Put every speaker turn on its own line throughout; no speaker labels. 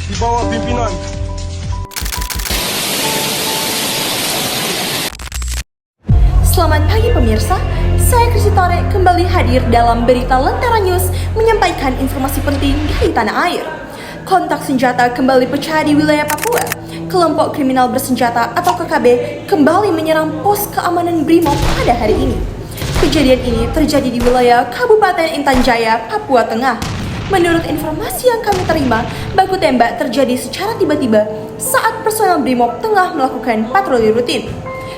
di bawah pimpinan
Selamat pagi pemirsa, saya Kristi Tore kembali hadir dalam Berita Lentera News menyampaikan informasi penting dari tanah air. Kontak senjata kembali pecah di wilayah Papua. Kelompok kriminal bersenjata atau KKB kembali menyerang pos keamanan Brimob pada hari ini. Kejadian ini terjadi di wilayah Kabupaten Intan Jaya, Papua Tengah. Menurut informasi yang kami terima, baku tembak terjadi secara tiba-tiba saat personel Brimob tengah melakukan patroli rutin.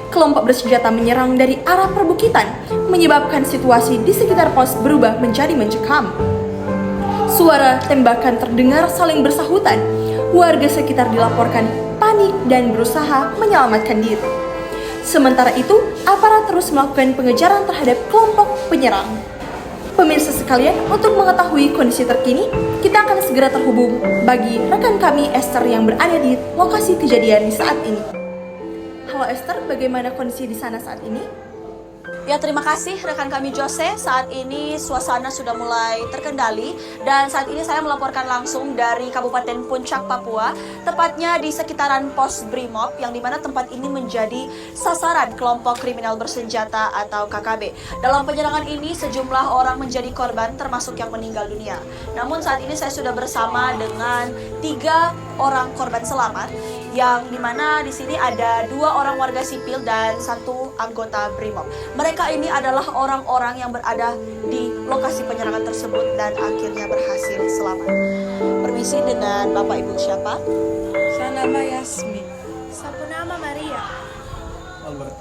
Kelompok bersenjata menyerang dari arah perbukitan, menyebabkan situasi di sekitar pos berubah menjadi mencekam. Suara tembakan terdengar saling bersahutan. Warga sekitar dilaporkan panik dan berusaha menyelamatkan diri. Sementara itu, aparat terus melakukan pengejaran terhadap kelompok penyerang. Pemirsa sekalian, untuk mengetahui kondisi terkini, kita akan segera terhubung bagi rekan kami Esther yang berada di lokasi kejadian saat ini. Halo Esther, bagaimana kondisi di sana saat ini?
Ya, terima kasih rekan kami Jose. Saat ini suasana sudah mulai terkendali dan saat ini saya melaporkan langsung dari Kabupaten Puncak, Papua, tepatnya di sekitaran pos Brimob yang dimana tempat ini menjadi sasaran kelompok kriminal bersenjata atau KKB. Dalam penyerangan ini sejumlah orang menjadi korban termasuk yang meninggal dunia. Namun saat ini saya sudah bersama dengan 3 orang korban selamat, yang dimana di sini ada 2 orang warga sipil dan 1 anggota Brimob. Mereka ini adalah orang-orang yang berada di lokasi penyerangan tersebut dan akhirnya berhasil selamat. Permisi, dengan Bapak Ibu siapa?
Saya nama Yasmin.
Sapu nama Maria.
Albert.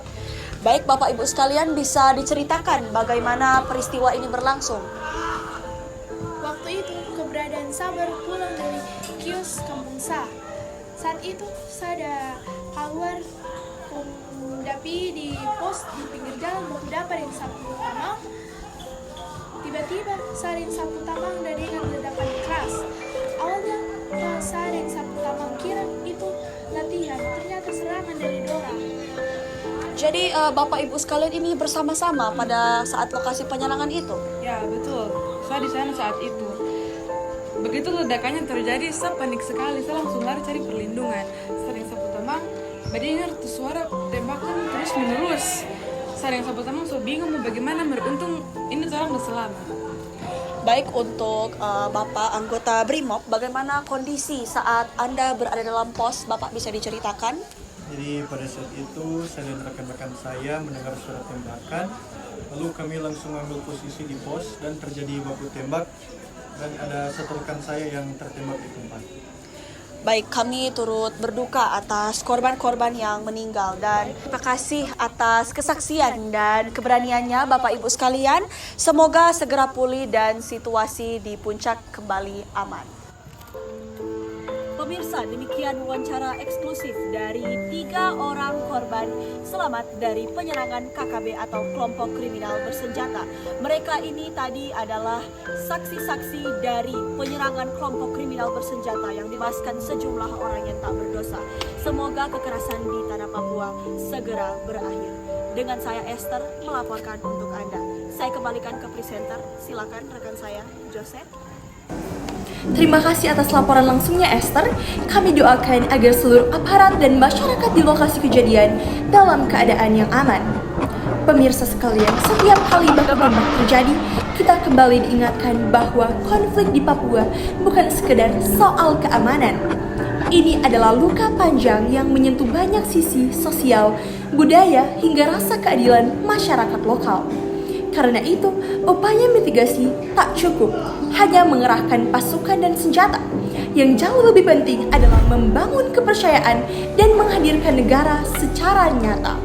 Baik, Bapak Ibu sekalian, bisa diceritakan bagaimana peristiwa ini berlangsung?
Waktu itu keberadaan Sabar pulang dari kios Kampung Sa. Saat itu saya keluar mendapi di pos di pinggir jalan baku dapat yang sapu tamang. Tiba-tiba saya yang sapu tamang dan dengan ledakan keras. Awalnya saya yang sapu tamang kira itu latihan, ternyata serangan dari Dora.
Jadi Bapak Ibu sekalian ini bersama-sama pada saat lokasi penyerangan itu?
Ya, betul. Saya di sana saat itu. Begitu ledakannya terjadi, saya panik sekali. Saya langsung lari cari perlindungan. Sering sapu tamang, mendengar tuh suara tembakan terus menerus. Sering sapu tamang, so bingung mau bagaimana. Untung ini orang udah selamat.
Baik, untuk Bapak anggota Brimob, bagaimana kondisi saat Anda berada dalam pos? Bapak bisa diceritakan?
Jadi pada saat itu saya dan rekan-rekan saya mendengar suara tembakan, lalu kami langsung ambil posisi di pos dan terjadi baku tembak dan ada 1 rekan saya yang tertembak di tempat.
Baik, kami turut berduka atas korban-korban yang meninggal dan terima kasih atas kesaksian dan keberaniannya Bapak Ibu sekalian. Semoga segera pulih dan situasi di puncak kembali aman. Pemirsa, demikian wawancara eksklusif dari 3 orang korban selamat dari penyerangan KKB atau kelompok kriminal bersenjata. Mereka ini tadi adalah saksi-saksi dari penyerangan kelompok kriminal bersenjata yang dibebaskan sejumlah orang yang tak berdosa. Semoga kekerasan di tanah Papua segera berakhir. Dengan saya Esther melaporkan untuk Anda. Saya kembalikan ke presenter, silakan rekan saya Jose.
Terima kasih atas laporan langsungnya Esther. Kami doakan agar seluruh aparat dan masyarakat di lokasi kejadian dalam keadaan yang aman. Pemirsa sekalian, setiap kali baku tembak terjadi, kita kembali diingatkan bahwa konflik di Papua bukan sekedar soal keamanan. Ini adalah luka panjang yang menyentuh banyak sisi sosial, budaya, hingga rasa keadilan masyarakat lokal. Karena itu, upaya mitigasi tak cukup hanya mengerahkan pasukan dan senjata. Yang jauh lebih penting adalah membangun kepercayaan dan menghadirkan negara secara nyata.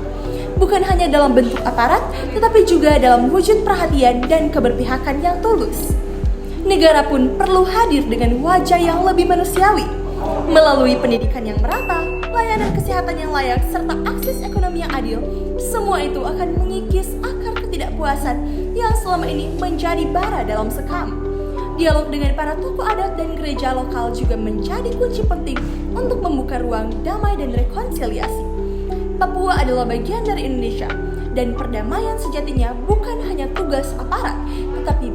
Bukan hanya dalam bentuk aparat, tetapi juga dalam wujud perhatian dan keberpihakan yang tulus. Negara pun perlu hadir dengan wajah yang lebih manusiawi. Melalui pendidikan yang merata, layanan kesehatan yang layak, serta akses ekonomi yang adil, semua itu akan mengikis akar ketidakpuasan yang selama ini menjadi bara dalam sekam. Dialog dengan para tokoh adat dan gereja lokal juga menjadi kunci penting untuk membuka ruang damai dan rekonsiliasi. Papua adalah bagian dari Indonesia, dan perdamaian sejatinya bukan hanya tugas aparat, tetapi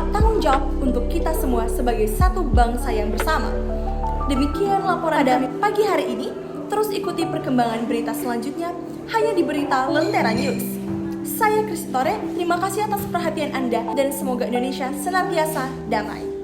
tanggung jawab untuk kita semua sebagai satu bangsa yang bersama. Demikian laporan kami pagi hari ini. Terus ikuti perkembangan berita selanjutnya hanya di Berita Lentera News. Saya Kristore, terima kasih atas perhatian Anda dan semoga Indonesia senantiasa damai.